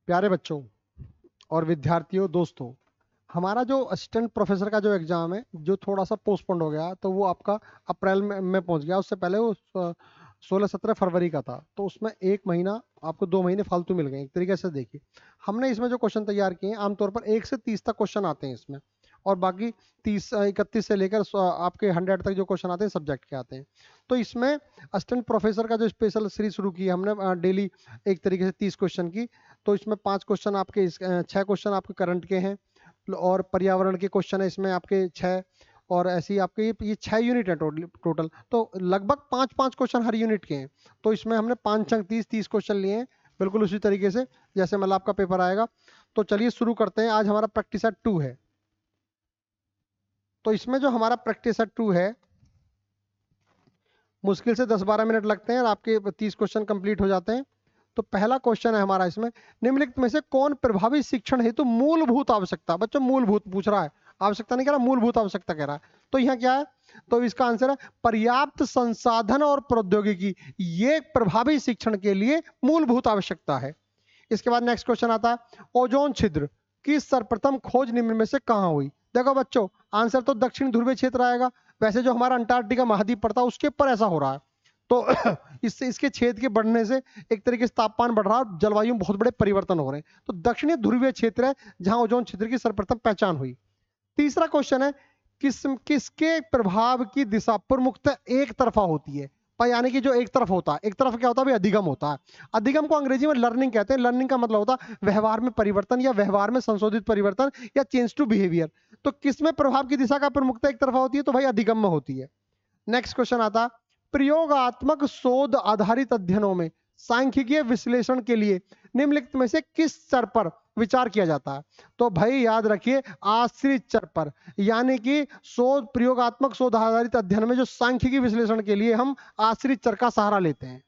प्यारे बच्चों और विद्यार्थियों, दोस्तों, हमारा जो असिस्टेंट प्रोफेसर का जो एग्ज़ाम है, जो थोड़ा सा पोस्टपोन्ड हो गया, तो वो आपका अप्रैल में पहुंच गया। उससे पहले वो 16-17 फरवरी का था। तो उसमें 1 महीना, आपको 2 महीने फालतू मिल गए एक तरीके से। देखिए, हमने इसमें जो क्वेश्चन तैयार किए हैं, आमतौर पर 1 से 30 तक क्वेश्चन आते हैं इसमें, और बाकी 31 से लेकर आपके 100 तक जो क्वेश्चन आते हैं सब्जेक्ट के आते हैं। तो इसमें असिस्टेंट प्रोफेसर का जो स्पेशल सीरीज शुरू की है हमने, डेली एक तरीके से 30 क्वेश्चन की। तो इसमें 5 क्वेश्चन आपके 6 क्वेश्चन आपके करंट के हैं, और पर्यावरण के क्वेश्चन है इसमें आपके 6, और ऐसे ही आपके ये 6 यूनिट है टोटल। तो लगभग 5-5 क्वेश्चन हर यूनिट के हैं। तो इसमें हमने 5 अंक 30-30 क्वेश्चन लिए हैं, बिल्कुल उसी तरीके से जैसे मतलब आपका पेपर आएगा। तो चलिए शुरू करते हैं। आज हमारा प्रैक्टिस सेट 2 है। तो इसमें जो हमारा प्रैक्टिस सेट 2 है, मुश्किल से 10-12 मिनट लगते हैं और आपके 30 क्वेश्चन कंप्लीट हो जाते हैं। तो पहला क्वेश्चन है हमारा इसमें, निम्नलिखित में से कौन प्रभावी शिक्षण हेतु मूलभूत आवश्यकता, बच्चों मूलभूत पूछ रहा है, आवश्यकता नहीं कह रहा, मूलभूत आवश्यकता कह रहा है। तो यहाँ क्या है, तो इसका आंसर है पर्याप्त संसाधन और प्रौद्योगिकी, ये प्रभावी शिक्षण के लिए मूलभूत आवश्यकता है। इसके बाद नेक्स्ट क्वेश्चन आता है, ओजोन छिद्र की सर्वप्रथम खोज निम्न में से कहाँ हुई। देखो बच्चों, आंसर तो दक्षिण ध्रुवीय क्षेत्र आएगा। वैसे जो हमारा अंटार्कटिका महाद्वीप पड़ता है उसके ऊपर ऐसा हो रहा है। तो इससे इसके छेद के बढ़ने से एक तरीके से तापमान बढ़ रहा है, जलवायु में बहुत बड़े परिवर्तन हो रहे हैं। तो दक्षिणी ध्रुवीय क्षेत्र है जहां ओजोन छिद्र की सर्वप्रथम पहचान हुई। तीसरा क्वेश्चन है, किसके प्रभाव की दिशा प्रमुखतः एक तरफा होती है। यानी कि जो एक तरफ होता है, एक तरफ क्या होता है भाई, अधिगम होता है। अधिगम को अंग्रेजी में लर्निंग कहते हैं। लर्निंग का मतलब होता है व्यवहार में परिवर्तन या व्यवहार में संशोधित परिवर्तन या चेंज टू बिहेवियर। तो किसमें प्रभाव की दिशा का प्रमुखता एक तरफा होती है, तो भाई अधिगम में होती है। नेक्स्ट क्वेश्चन आता, प्रयोगात्मक शोध आधारित अध्ययनों में सांख्यिकीय विश्लेषण के लिए निम्नलिखित में से किस चर पर विचार किया जाता है। तो भाई याद रखिए, आश्रित चर पर। यानी कि शोध, प्रयोगात्मक शोध आधारित अध्ययन में जो सांख्यिकीय विश्लेषण के लिए हम आश्रित चर का सहारा लेते हैं।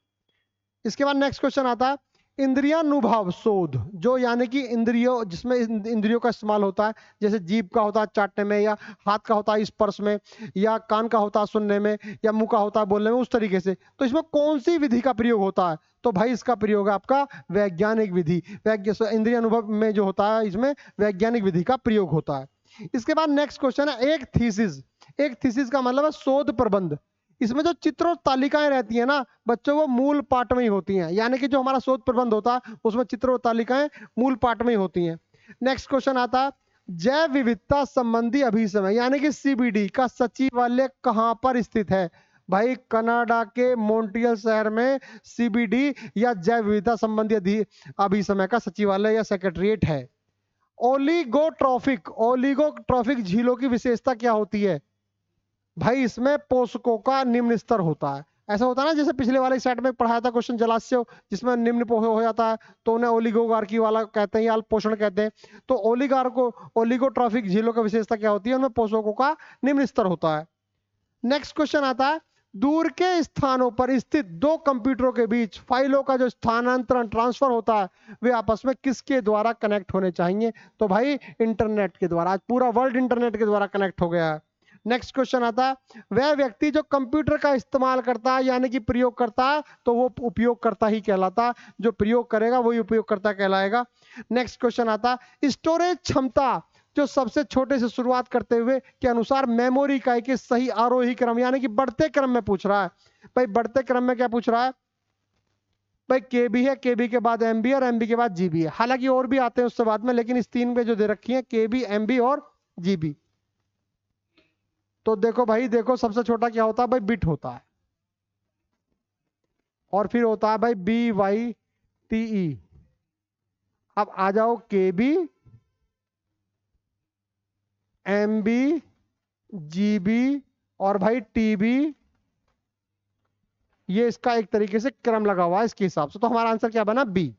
इसके बाद नेक्स्ट क्वेश्चन आता है, इंद्रियानुभाव शोध, जो यानी कि इंद्रियों, जिसमें इंद्रियों का इस्तेमाल होता है, जैसे जीभ का होता है चाटने में, या हाथ का होता है स्पर्श में, या कान का होता है सुनने में, या मुंह का होता है बोलने में, उस तरीके से। तो इसमें कौन सी विधि का प्रयोग होता है, तो भाई इसका प्रयोग है आपका वैज्ञानिक विधि। इंद्रिय अनुभव में जो होता है, इसमें वैज्ञानिक विधि का प्रयोग होता है। इसके बाद नेक्स्ट क्वेश्चन है, एक थीसिस। एक थीसिस का मतलब है शोध प्रबंध। इसमें जो चित्र और तालिकाएं रहती है ना बच्चों, वो मूल पाठ में ही होती हैं। यानी कि जो हमारा शोध प्रबंध होता है उसमें चित्र और तालिकाएं मूल पाठ में ही होती हैं। नेक्स्ट क्वेश्चन आता है, जैव विविधता संबंधी अभिसमय यानी कि सीबीडी का सचिवालय कहां पर स्थित है। भाई कनाडा के मॉन्ट्रियल शहर में सीबीडी या जैव विविधता संबंधी अभिसमय का सचिवालय या सेक्रेटरीट है। ओलिगोट्रॉफिक झीलों की विशेषता क्या होती है। भाई इसमें पोषकों का निम्न स्तर होता है। ऐसा होता है ना, जैसे पिछले वाले सेट में पढ़ाया था क्वेश्चन जलाशय, जिसमें निम्न हो जाता है, तो उन्हें ओलिगोगार्की वाला कहते हैं या अल्प पोषण कहते हैं। तो ओलिगोट्रॉफिक झीलों की विशेषता क्या होती है, उनमें पोषकों का निम्न स्तर होता है। नेक्स्ट क्वेश्चन आता है, दूर के स्थानों पर स्थित दो कंप्यूटरों के बीच फाइलों का जो स्थानांतरण, ट्रांसफर होता है, वे आपस में किसके द्वारा कनेक्ट होने चाहिए। तो भाई इंटरनेट के द्वारा। आज पूरा वर्ल्ड इंटरनेट के द्वारा कनेक्ट हो गया है। नेक्स्ट क्वेश्चन आता है, वह व्यक्ति जो कंप्यूटर का इस्तेमाल करता है यानी कि प्रयोग करता है, तो वो उपयोगकर्ता ही कहलाता है। जो प्रयोग करेगा वही उपयोगकर्ता कहलाएगा। नेक्स्ट क्वेश्चन आता है, स्टोरेज क्षमता जो सबसे छोटे से शुरुआत करते हुए के अनुसार मेमोरी इकाई के सही आरोही क्रम यानी कि बढ़ते क्रम में पूछ रहा है। भाई बढ़ते क्रम में क्या पूछ रहा है, भाई केबी है, केबी के बाद एमबी और एमबी के बाद जीबी है। हालांकि और भी आते हैं उससे बाद में, लेकिन इस 3 पे जो दे रखी है केबी, एमबी और जीबी। तो देखो भाई, देखो सबसे छोटा क्या होता है भाई, बिट होता है। और फिर होता है भाई बी वाई टी ई। अब आ जाओ केबी, एमबी, जीबी और भाई टीबी। ये इसका एक तरीके से क्रम लगा हुआ है इसके हिसाब से। तो हमारा आंसर क्या बना, बी।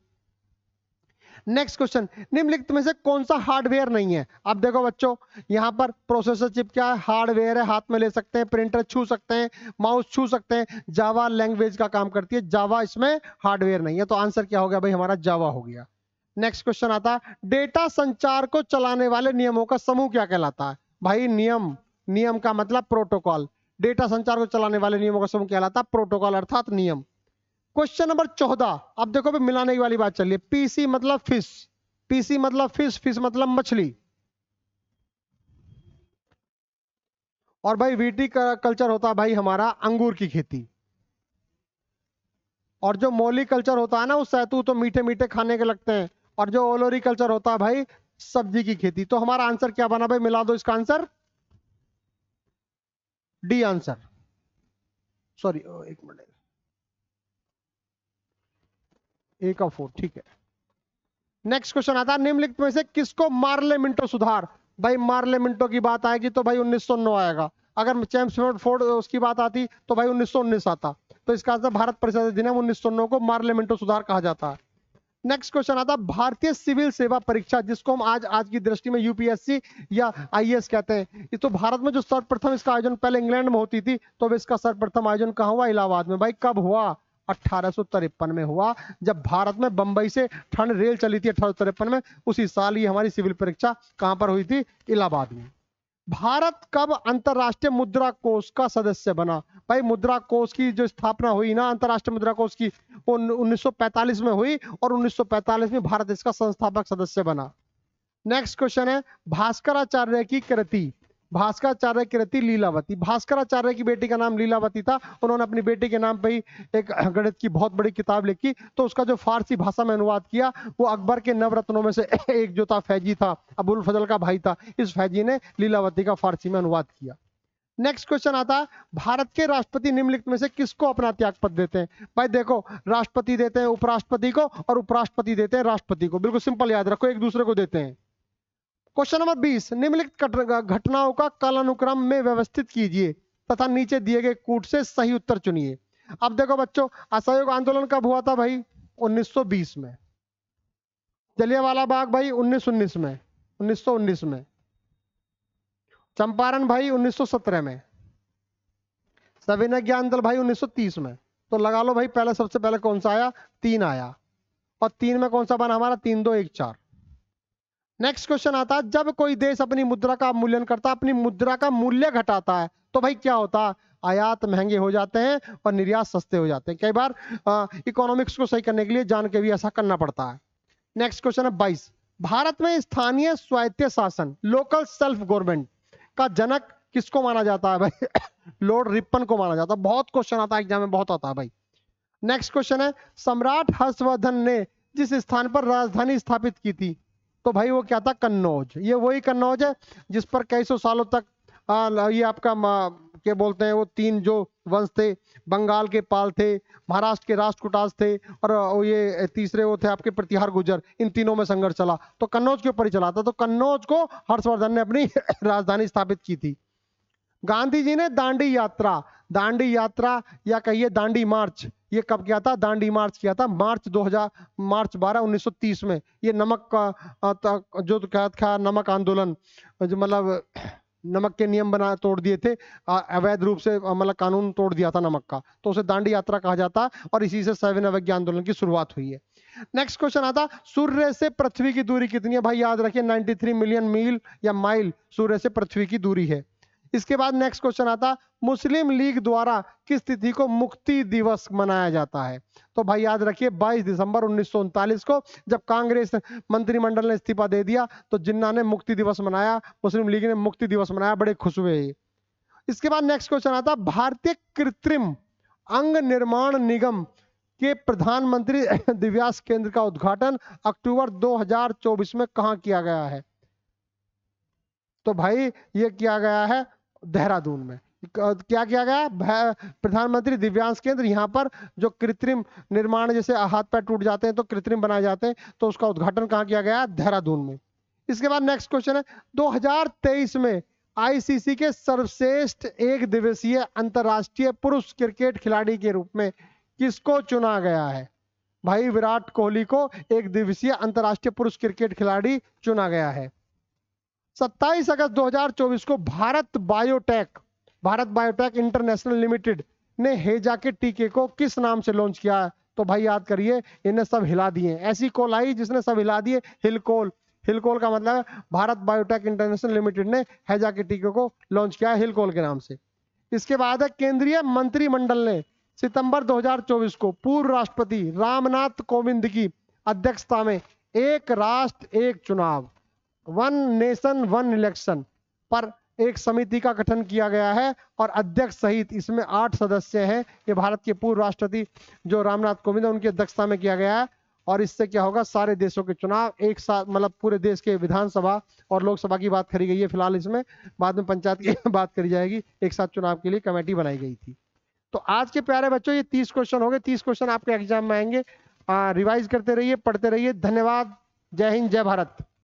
नेक्स्ट क्वेश्चन, निम्नलिखित में से कौन सा हार्डवेयर नहीं है। अब देखो बच्चों, यहां पर प्रोसेसर चिप क्या है, हार्डवेयर है, हाथ में ले सकते हैं, प्रिंटर छू सकते हैं, माउस छू सकते हैं। जावा लैंग्वेज का काम करती है, जावा इसमें हार्डवेयर नहीं है। तो आंसर क्या हो गया भाई, हमारा जावा हो गया। नेक्स्ट क्वेश्चन आता है, डेटा संचार को चलाने वाले नियमों का समूह क्या कहलाता है। भाई नियम, नियम का मतलब प्रोटोकॉल। डेटा संचार को चलाने वाले नियमों का समूह कहलाता है प्रोटोकॉल, अर्थात नियम। Question number 14। अब देखो भाई मिलाने की वाली बात चल रही है। पीसी मतलब फिश, पीसी मतलब फिश, फिश मतलब मछली। और भाई वीटी का कल्चर होता है भाई हमारा अंगूर की खेती। और जो मोली कल्चर होता है ना उस सैतूत तो मीठे मीठे खाने के लगते हैं। और जो ओलोरी कल्चर होता है भाई सब्जी की खेती। तो हमारा आंसर क्या बना भाई, मिला दो इसका आंसर, डी आंसर। सॉरी एक मिनट, ए का 4 ठीक है। नेक्स्ट क्वेश्चन आता है निम्नलिखित में से किसको मार्ले मिंटो सुधार। भाई मार्ले मिंटो की बात आएगी तो भाई 1909 आएगा। अगर चैम्सफोर्ड फोर्ड उसकी बात आती तो भाई 1919 आता। तो इसका आंसर भारत परिषद अधिनियम 1909 को मार्ले मिंटो सुधार कहा जाता है। नेक्स्ट क्वेश्चन आता है भारतीय सिविल सेवा परीक्षा, जिसको हम आज आज की दृष्टि में यूपीएससी या आईएएस कहते हैं। ये तो भारत में जो सर्वप्रथम इसका आयोजन पहले इंग्लैंड में होती थी, तो अब इसका सर्वप्रथम आयोजन कहाँ हुआ, इलाहाबाद में। भाई कब हुआ, 1853 में हुआ, जब भारत में बंबई से ठंड रेल चली थी 1853 में। उसी साल ये हमारी सिविल परीक्षा कहां पर हुई थी, इलाहाबाद में। भारत कब अंतरराष्ट्रीय मुद्रा कोष का सदस्य बना। भाई मुद्रा कोष की जो स्थापना हुई ना, अंतरराष्ट्रीय मुद्रा कोष की, वो 1945 में हुई और 1945 में भारत इसका संस्थापक सदस्य बना। नेक्स्ट क्वेश्चन है भास्कराचार्य की कृति। भास्कराचार्य की कृति लीलावती। भास्कराचार्य की बेटी का नाम लीलावती था। उन्होंने अपनी बेटी के नाम पे ही एक गणित की बहुत बड़ी किताब लिखी। तो उसका जो फारसी भाषा में अनुवाद किया वो अकबर के नवरत्नों में से एक जो था फैजी था, अबुल फजल का भाई था, इस फैजी ने लीलावती का फारसी में अनुवाद किया। नेक्स्ट क्वेश्चन आता है भारत के राष्ट्रपति निम्नलिखित में से किसको अपना त्याग पत्र देते हैं। भाई देखो राष्ट्रपति देते हैं उपराष्ट्रपति को और उपराष्ट्रपति देते हैं राष्ट्रपति को। बिल्कुल सिंपल याद रखो, एक दूसरे को देते हैं। क्वेश्चन नंबर 20 निम्नलिखित घटनाओं का कालानुक्रम में व्यवस्थित कीजिए तथा नीचे दिए गए कूट से सही उत्तर चुनिए। अब देखो बच्चों असहयोग आंदोलन कब हुआ था भाई, 1920 में। जलियांवाला बाग भाई 1919 में, 1919 में। चंपारण भाई 1917 में। सविनय ज्ञान दल भाई 1930 में। तो लगा लो भाई पहले सबसे पहले कौन सा आया, 3 आया। और 3 में कौन सा बना हमारा, 3 2 1 4। नेक्स्ट क्वेश्चन आता है जब कोई देश अपनी मुद्रा का मूल्यांकन करता है, अपनी मुद्रा का मूल्य घटाता है, तो भाई क्या होता है, आयात महंगे हो जाते हैं और निर्यात सस्ते हो जाते हैं। कई बार इकोनॉमिक्स को सही करने के लिए जान के भी ऐसा करना पड़ता है। नेक्स्ट क्वेश्चन है 22 भारत में स्थानीय स्वायत्त शासन लोकल सेल्फ गवर्नमेंट का जनक किसको माना जाता है भाई लॉर्ड रिपन को माना जाता है। बहुत क्वेश्चन आता है एग्जाम में, बहुत आता है भाई। नेक्स्ट क्वेश्चन है सम्राट हर्षवर्धन ने जिस स्थान पर राजधानी स्थापित की थी, तो भाई वो क्या था, कन्नौज। ये वही कन्नौज है जिस पर कई सौ सालों तक ये आपका क्या बोलते हैं वो 3 जो वंश थे, बंगाल के पाल थे, महाराष्ट्र के राष्ट्रकूटास थे और ये तीसरे वो थे आपके प्रतिहार गुर्जर, इन तीनों में संघर्ष चला तो कन्नौज के ऊपर ही चला था। तो कन्नौज को हर्षवर्धन ने अपनी राजधानी स्थापित की थी। गांधी जी ने दांडी यात्रा या कहिए दांडी मार्च, ये कब किया था, दांडी मार्च किया था मार्च 12 1930 में। ये नमक का जो क्या था, नमक आंदोलन, जो मतलब नमक के नियम बना तोड़ दिए थे, अवैध रूप से मतलब कानून तोड़ दिया था नमक का, तो उसे दांडी यात्रा कहा जाता है और इसी से सविनय अवज्ञा आंदोलन की शुरुआत हुई है। नेक्स्ट क्वेश्चन आता सूर्य से पृथ्वी की दूरी कितनी है। भाई याद रखिए 93 मिलियन मील या माइल सूर्य से पृथ्वी की दूरी है। इसके बाद नेक्स्ट क्वेश्चन आता मुस्लिम लीग द्वारा किस तिथि को मुक्ति दिवस मनाया जाता है। तो भाई याद रखिए 22 दिसंबर 1939 को, जब कांग्रेस मंत्रिमंडल ने इस्तीफा दे दिया तो जिन्ना ने मुक्ति दिवस मनाया, मुस्लिम लीग ने मुक्ति दिवस मनाया, बड़े खुश हुए। इसके बाद नेक्स्ट क्वेश्चन आता भारतीय कृत्रिम अंग निर्माण निगम के प्रधानमंत्री दिव्यास केंद्र का उद्घाटन अक्टूबर 2024 में कहां किया गया है। तो भाई ये किया गया है देहरादून में। क्या किया गया, प्रधानमंत्री दिव्यांश केंद्र, यहाँ पर जो कृत्रिम निर्माण, जैसे हाथ पैर टूट जाते हैं तो कृत्रिम बनाए जाते हैं, तो उसका उद्घाटन कहाँ किया गया, देहरादून में। इसके बाद नेक्स्ट क्वेश्चन है 2023 में आईसीसी के सर्वश्रेष्ठ एक दिवसीय अंतरराष्ट्रीय पुरुष क्रिकेट खिलाड़ी के रूप में किसको चुना गया है। भाई विराट कोहली को एक दिवसीय अंतरराष्ट्रीय पुरुष क्रिकेट खिलाड़ी चुना गया है। 27 अगस्त 2024 को भारत बायोटेक इंटरनेशनल लिमिटेड ने हेजा के टीके को किस नाम से लॉन्च किया है। तो भाई याद करिए, इन्हें सब हिला दिए, ऐसी कोल आई जिसने सब हिला दिए, हिलकोल। हिलकोल का मतलब है भारत बायोटेक इंटरनेशनल लिमिटेड ने हेजा के टीके को लॉन्च किया है हिलकोल के नाम से। इसके बाद है केंद्रीय मंत्रिमंडल ने सितंबर 2024 को पूर्व राष्ट्रपति रामनाथ कोविंद की अध्यक्षता में एक राष्ट्र एक चुनाव, वन नेशन वन इलेक्शन पर एक समिति का गठन किया गया है और अध्यक्ष सहित इसमें 8 सदस्य हैं। ये भारत के पूर्व राष्ट्रपति जो रामनाथ कोविंद है उनकी अध्यक्षता में किया गया है। और इससे क्या होगा, सारे देशों के चुनाव एक साथ, मतलब पूरे देश के विधानसभा और लोकसभा की बात करी गई है फिलहाल इसमें, बाद में पंचायत की बात करी जाएगी। एक साथ चुनाव के लिए कमेटी बनाई गई थी। तो आज के प्यारे बच्चों ये 30 क्वेश्चन हो गए। 30 क्वेश्चन आपके एग्जाम में आएंगे। रिवाइज करते रहिए, पढ़ते रहिए। धन्यवाद। जय हिंद, जय भारत।